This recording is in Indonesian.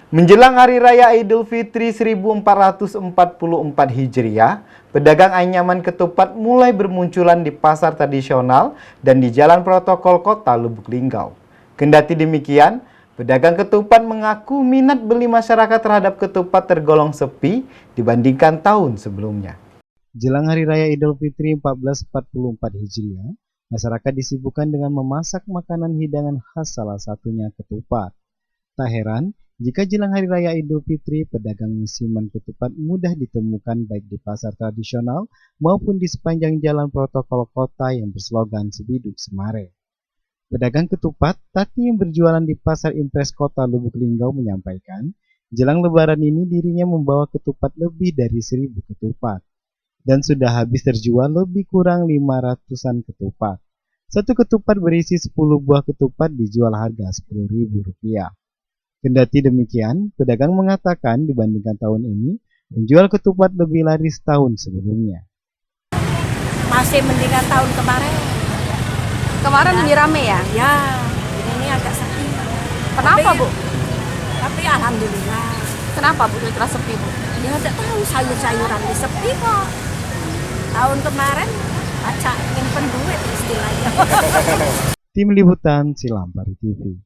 Menjelang Hari Raya Idul Fitri 1444 Hijriah, pedagang anyaman ketupat mulai bermunculan di pasar tradisional dan di jalan protokol kota Lubuk Linggau. Kendati demikian, pedagang ketupat mengaku minat beli masyarakat terhadap ketupat tergolong sepi dibandingkan tahun sebelumnya. Jelang Hari Raya Idul Fitri 1444 Hijriah, masyarakat disibukkan dengan memasak makanan hidangan khas, salah satunya ketupat. Tak heran jika jelang Hari Raya Idul Fitri, pedagang musiman ketupat mudah ditemukan baik di pasar tradisional maupun di sepanjang jalan protokol kota yang berslogan Sebiduk Semare. Pedagang ketupat Tati yang berjualan di Pasar Impres Kota Lubuk Linggau menyampaikan, jelang Lebaran ini dirinya membawa ketupat lebih dari 1.000 ketupat dan sudah habis terjual lebih kurang 500-an ketupat. Satu ketupat berisi 10 buah ketupat dijual harga Rp10.000. Kendati demikian, pedagang mengatakan dibandingkan tahun ini, menjual ketupat lebih laris tahun sebelumnya. Masih mendingan tahun kemarin. Kemarin Ya. lebih rame ya? Ya, ini agak sepi. Kenapa, Bu? Tapi alhamdulillah. Kenapa, Bu, kira sepi, Bu? Ya tidak tahu sayur-sayuran di sepi kok. Tahun kemarin acak nyimpen duit istilahnya. Tim Liputan Silampari TV.